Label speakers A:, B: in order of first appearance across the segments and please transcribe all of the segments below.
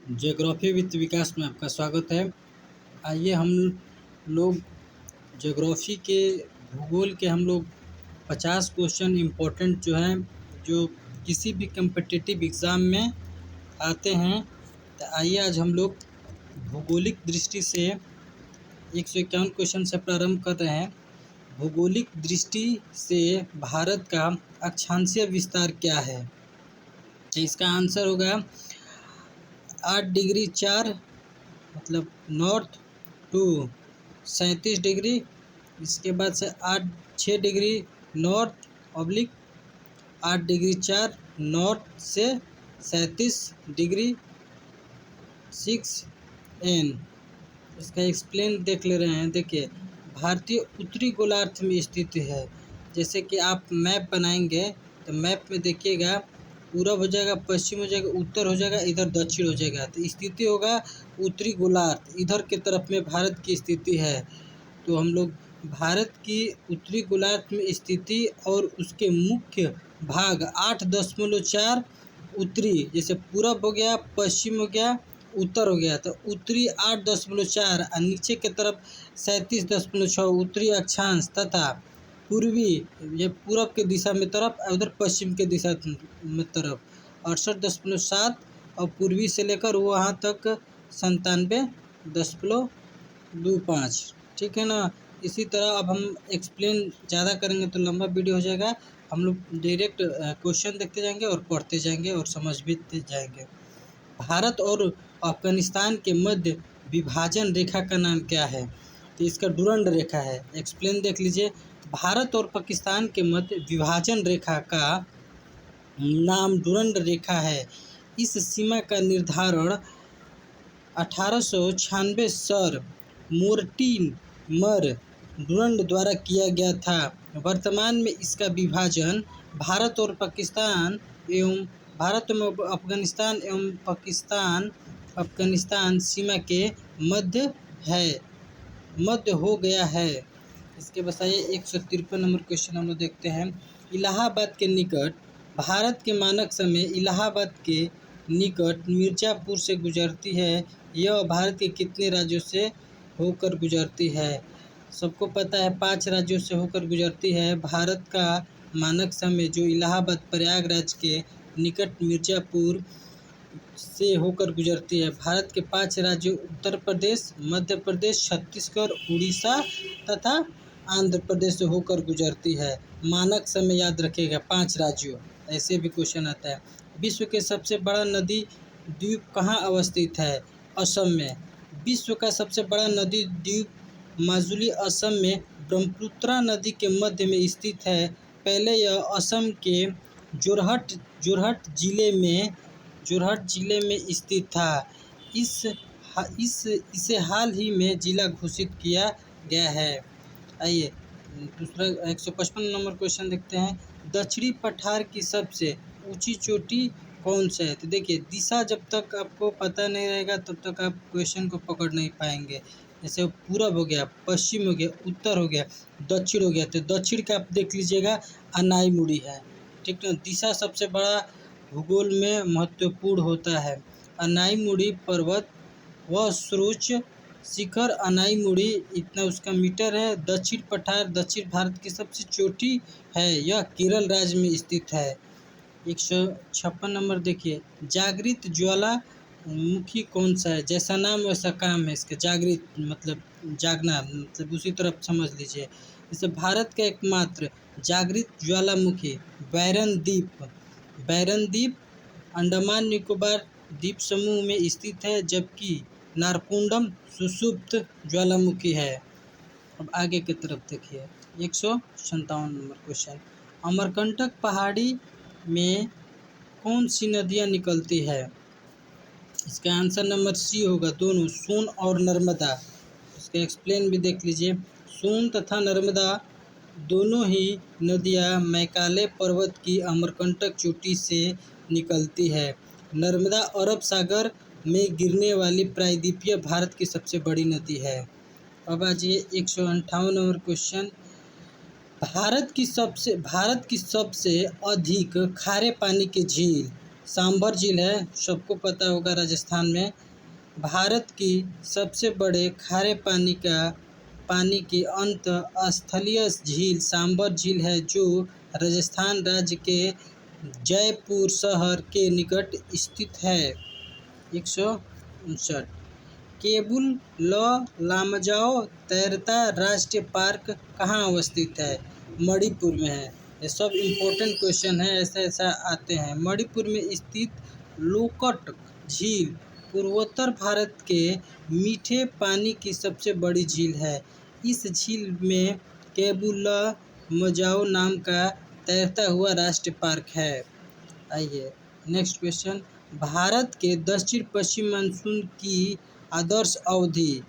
A: Geography वित्त विकास में आपका स्वागत है। आइए हम लोग ज्योग्राफी के भूगोल के हम लोग 50 क्वेश्चन इम्पोर्टेंट जो हैं, जो किसी भी कम्पिटिटिव एग्ज़ाम में आते हैं। तो आइए आज हम लोग भौगोलिक दृष्टि से 151 क्वेश्चन से प्रारंभ कर रहे हैं। भौगोलिक दृष्टि से भारत का अक्षांशीय विस्तार क्या है? तो इसका आंसर होगा 8 डिग्री 4 मतलब नॉर्थ टू 37 डिग्री। इसके बाद से 6 degree north oblique 8 degree 4 north से 37 डिग्री 6 N। इसका एक्सप्लेन देख ले रहे हैं। देखिए, भारतीय उत्तरी गोलार्ध में स्थित है। जैसे कि आप मैप बनाएंगे तो मैप में देखिएगा, पूरब हो जाएगा, पश्चिम हो जाएगा, उत्तर हो जाएगा, इधर दक्षिण हो जाएगा। तो स्थिति होगा उत्तरी गोलार्ध, इधर के तरफ में भारत की स्थिति है। तो हम लोग भारत की उत्तरी गोलार्ध में स्थिति और उसके मुख्य भाग 8.4 उत्तरी, जैसे पूरब हो गया, पश्चिम हो गया, उत्तर हो गया। तो उत्तरी 8.4 और नीचे के तरफ 37.6 उत्तरी अक्षांश तथा पूर्वी, ये पूरब के दिशा में तरफ, उधर पश्चिम के दिशा में तरफ 68.7 और पूर्वी से लेकर वहाँ तक 97.25। ठीक है ना। इसी तरह अब हम एक्सप्लेन ज़्यादा करेंगे तो लंबा वीडियो हो जाएगा। हम लोग डायरेक्ट क्वेश्चन देखते जाएंगे और पढ़ते जाएंगे और समझ भी जाएंगे। भारत और अफगानिस्तान के मध्य विभाजन रेखा का नाम क्या है? तो इसका डुरंड रेखा है। एक्सप्लेन देख लीजिए। भारत और पाकिस्तान के मध्य विभाजन रेखा का नाम डुरंड रेखा है। इस सीमा का निर्धारण 1896 सर मोर्टिमर डुरंड द्वारा किया गया था। वर्तमान में इसका विभाजन भारत और अफगानिस्तान एवं अफगानिस्तान सीमा के मध्य हो गया है। इसके बसाइए 153 नंबर क्वेश्चन हम लोग देखते हैं। इलाहाबाद के निकट, भारत के मानक समय इलाहाबाद के निकट मिर्ज़ापुर से गुजरती है। यह भारत के कितने राज्यों से होकर गुजरती है? सबको पता है 5 राज्यों से होकर गुजरती है। भारत का मानक समय जो इलाहाबाद प्रयागराज के निकट मिर्ज़ापुर से होकर गुजरती है। भारत के 5 राज्यों उत्तर प्रदेश, मध्य प्रदेश, छत्तीसगढ़, उड़ीसा तथा आंध्र प्रदेश से होकर गुजरती है। मानक समय याद रखिएगा 5 राज्यों, ऐसे भी क्वेश्चन आता है। विश्व के सबसे बड़ा नदी द्वीप कहाँ अवस्थित है? असम में। विश्व का सबसे बड़ा नदी द्वीप माजुली असम में ब्रह्मपुत्र नदी के मध्य में स्थित है। पहले यह असम के जोरहट जिले में स्थित था। इसे हाल ही में जिला घोषित किया गया है। आइए दूसरा 155 नंबर क्वेश्चन देखते हैं। दक्षिणी पठार की सबसे ऊंची चोटी कौन सा है? तो देखिए, दिशा जब तक आपको पता नहीं रहेगा तब तक आप क्वेश्चन को पकड़ नहीं पाएंगे। जैसे पूरब हो गया, पश्चिम हो गया, उत्तर हो गया, दक्षिण हो गया। तो दक्षिण का आप देख लीजिएगा अनाईमुड़ी है। ठीक है, दिशा सबसे बड़ा भूगोल में महत्वपूर्ण होता है। अनाईमुड़ी पर्वत व सर्वोच्च शिखर अनाईमुड़ी, इतना उसका मीटर है। दक्षिण पठार दक्षिण भारत की सबसे चोटी है। यह केरल राज्य में स्थित है। 156 नंबर देखिए, जागृत ज्वालामुखी कौन सा है? जैसा नाम वैसा काम है इसका। जागृत मतलब जागना, मतलब उसी तरफ समझ लीजिए। जैसे भारत का एकमात्र जागृत ज्वालामुखी बैरन द्वीप अंडमान निकोबार द्वीप समूह में स्थित है, जबकि नारकोंडम सुषुप्त ज्वालामुखी है। अब आगे की तरफ देखिए 157 नंबर क्वेश्चन। अमरकंटक पहाड़ी में कौन सी नदियाँ निकलती है? इसका आंसर नंबर सी होगा, दोनों सोन और नर्मदा। इसका एक्सप्लेन भी देख लीजिए। सोन तथा नर्मदा दोनों ही नदियाँ मैकाले पर्वत की अमरकंटक चोटी से निकलती है। नर्मदा अरब सागर में गिरने वाली प्रायद्वीपीय भारत की सबसे बड़ी नदी है। अब आ जाइए 158 नंबर क्वेश्चन। भारत की सबसे अधिक खारे पानी की झील सांभर झील है, सबको पता होगा, राजस्थान में। भारत की सबसे बड़े खारे पानी की अंत स्थलीय झील सांभर झील है, जो राजस्थान राज्य के जयपुर शहर के निकट स्थित है। 159। केबुल लामजाओ तैरता राष्ट्रीय पार्क कहाँ अवस्थित है? मणिपुर में है। ये सब इम्पोर्टेंट क्वेश्चन है, ऐसा आते हैं। मणिपुर में स्थित लोकट झील पूर्वोत्तर भारत के मीठे पानी की सबसे बड़ी झील है। इस झील में केबुल लामजाओ नाम का तैरता हुआ राष्ट्रीय पार्क है। आइए नेक्स्ट क्वेश्चन। भारत के दक्षिण पश्चिम मानसून की आदर्श अवधि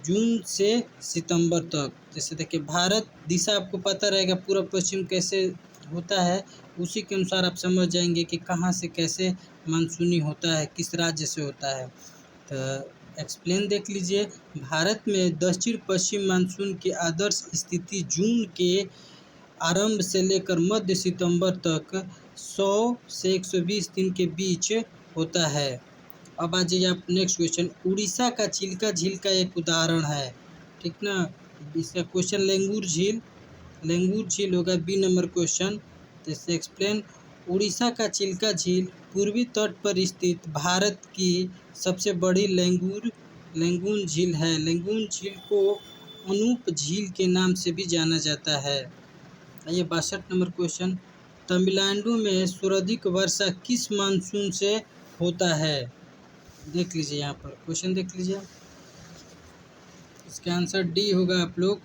A: जून से सितंबर तक। जैसे देखिए, भारत दिशा आपको पता रहेगा पूर्व पश्चिम कैसे होता है, उसी के अनुसार आप समझ जाएंगे कि कहाँ से कैसे मानसूनी होता है, किस राज्य से होता है। तो एक्सप्लेन देख लीजिए। भारत में दक्षिण पश्चिम मानसून की आदर्श स्थिति जून के आरंभ से लेकर मध्य सितंबर तक 100 से 120 दिन के बीच होता है। अब आ जाइए आप नेक्स्ट क्वेश्चन। उड़ीसा का चिल्का झील का एक उदाहरण है, ठीक ना। इसका क्वेश्चन लेंगुर झील होगा, बी नंबर क्वेश्चन। तो इससे एक्सप्लेन। उड़ीसा का चिल्का झील पूर्वी तट पर स्थित भारत की सबसे बड़ी लेंगुन झील है। लेंगुन झील को अनूप झील के नाम से भी जाना जाता है। आइए 62 नंबर क्वेश्चन। तमिलनाडु में सर्वाधिक वर्षा किस मानसून से होता है? देख लीजिए, यहाँ पर क्वेश्चन देख लीजिए। इसका आंसर डी होगा। आप लोग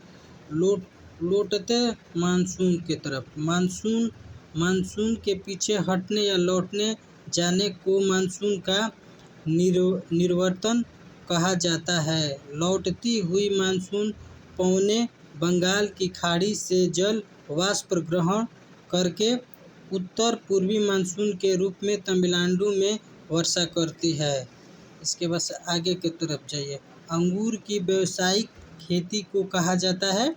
A: लौटते मानसून के तरफ, मानसून के पीछे हटने या लौटने जाने को मानसून का निर्वर्तन कहा जाता है। लौटती हुई मानसून पौने बंगाल की खाड़ी से जल वाष्प ग्रहण करके उत्तर पूर्वी मानसून के रूप में तमिलनाडु में वर्षा करती है। इसके बाद आगे की तरफ जाइए। अंगूर की व्यावसायिक खेती को कहा जाता है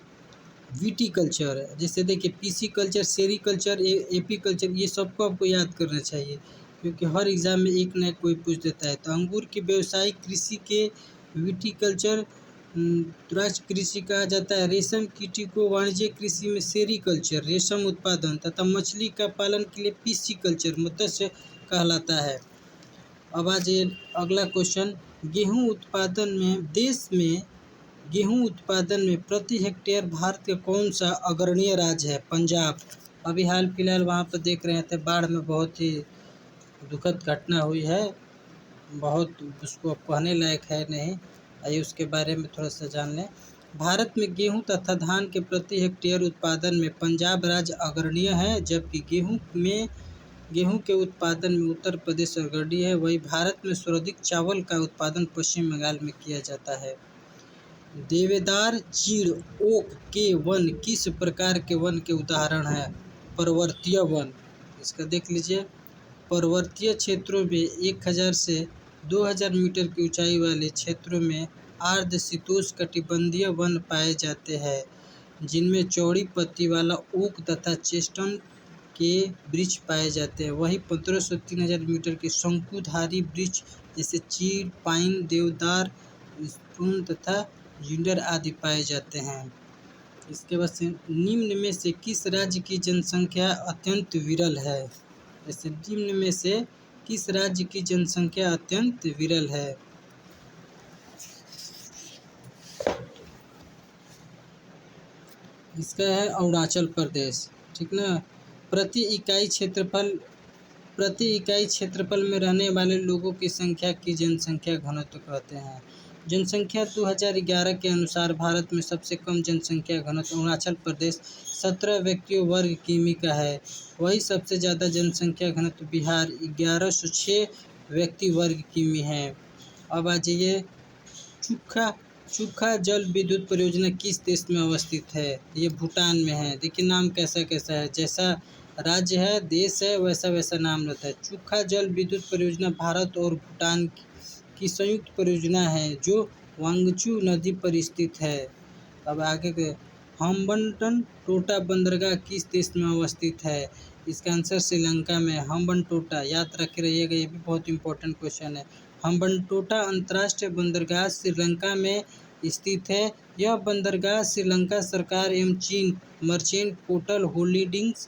A: विटीकल्चर। जैसे देखिए, PC culture, sericulture, AP culture, ये सबको आपको याद करना चाहिए, क्योंकि हर एग्जाम में एक न कोई पूछ देता है। तो अंगूर की व्यावसायिक कृषि के विटीकल्चर द्राक्ष कृषि कहा जाता है। रेशम कीटी को वाणिज्य कृषि में सेरीकल्चर, रेशम उत्पादन तथा मछली का पालन के लिए पीसी कल्चर, मत्स्य कहलाता है। अब आ जाइए अगला क्वेश्चन। गेहूं उत्पादन में प्रति हेक्टेयर भारत का कौन सा अग्रणीय राज्य है? पंजाब। अभी हाल फिलहाल वहाँ पर देख रहे थे, बाढ़ में बहुत ही दुखद घटना हुई है, बहुत उसको कहने लायक है नहीं। आइए उसके बारे में थोड़ा सा जान लें। भारत में गेहूं तथा धान के प्रति हेक्टेयर उत्पादन में पंजाब राज्य अग्रणीय है, जबकि गेहूं के उत्पादन में उत्तर प्रदेश अग्रणी है। वही भारत में सर्वाधिक चावल का उत्पादन पश्चिम बंगाल में किया जाता है। देवदार, चीड़, ओक के वन किस प्रकार के वन के उदाहरण है? पर्वतीय वन। इसका देख लीजिए। पर्वतीय क्षेत्रों में 1000 से 2000 मीटर की ऊंचाई वाले क्षेत्रों में अर्धशीतोष्णकटिबंधीय वन पाए जाते हैं, जिनमें चौड़ी पत्ती वाला ओक तथा चेस्टनट के वृक्ष पाए जाते हैं। वहीं 1500 से 3000 मीटर के शंकुधारी वृक्ष जैसे चीड़, पाइन, देवदार, स्प्रून तथा जिंडर आदि पाए जाते हैं। इसके बाद से निम्न में से किस राज्य की जनसंख्या अत्यंत विरल है? जैसे निम्न में से किस राज्य की जनसंख्या अत्यंत विरल है? इसका है अरुणाचल प्रदेश, ठीक ना। प्रति इकाई क्षेत्रफल में रहने वाले लोगों की संख्या की जनसंख्या घनत्व कहते हैं। जनसंख्या 2011 के अनुसार भारत में सबसे कम जनसंख्या घनत्व अरुणाचल प्रदेश 17 व्यक्तियों वर्ग किमी का है। वही सबसे ज़्यादा जनसंख्या घनत्व बिहार 1106 व्यक्ति वर्ग किमी है। अब आ जाइए, चुखा जल विद्युत परियोजना किस देश में अवस्थित है? ये भूटान में है। देखिए नाम कैसा है, जैसा राज्य है, देश है, वैसा नाम रहता है। चुखा जल विद्युत परियोजना भारत और भूटान की संयुक्त परियोजना है, जो वांगचू नदी पर स्थित है। अब आगे के हम्बनटन टोटा बंदरगाह किस देश में अवस्थित है? इसका आंसर श्रीलंका में। हम्बनटोटा याद रखे रहिएगा, ये भी बहुत इंपॉर्टेंट क्वेश्चन है। हम्बनटोटा अंतर्राष्ट्रीय बंदरगाह श्रीलंका में स्थित है। यह बंदरगाह श्रीलंका सरकार एवं चीन मर्चेंट पोर्टल होल्डिंग्स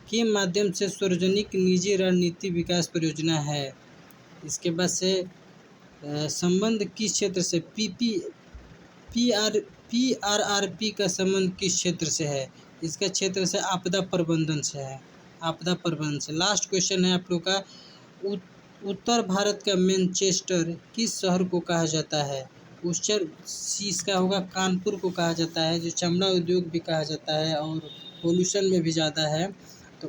A: के माध्यम से सार्वजनिक निजी रणनीति विकास परियोजना है। इसके बाद से संबंध किस क्षेत्र से PRRP का संबंध किस क्षेत्र से है? इसका क्षेत्र से आपदा प्रबंधन से है, आपदा प्रबंधन से। लास्ट क्वेश्चन है आप लोग का, उत्तर भारत का मैनचेस्टर किस शहर को कहा जाता है? इसका होगा कानपुर को कहा जाता है, जो चमड़ा उद्योग भी कहा जाता है और पोल्यूशन में भी ज़्यादा है। तो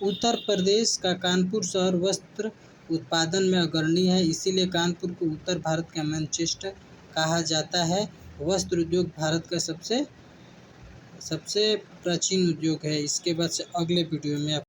A: उत्तर प्रदेश का कानपुर शहर वस्त्र उत्पादन में अग्रणी है, इसीलिए कानपुर को उत्तर भारत का मैनचेस्टर कहा जाता है। वस्त्र उद्योग भारत का सबसे प्राचीन उद्योग है। इसके बाद से अगले वीडियो में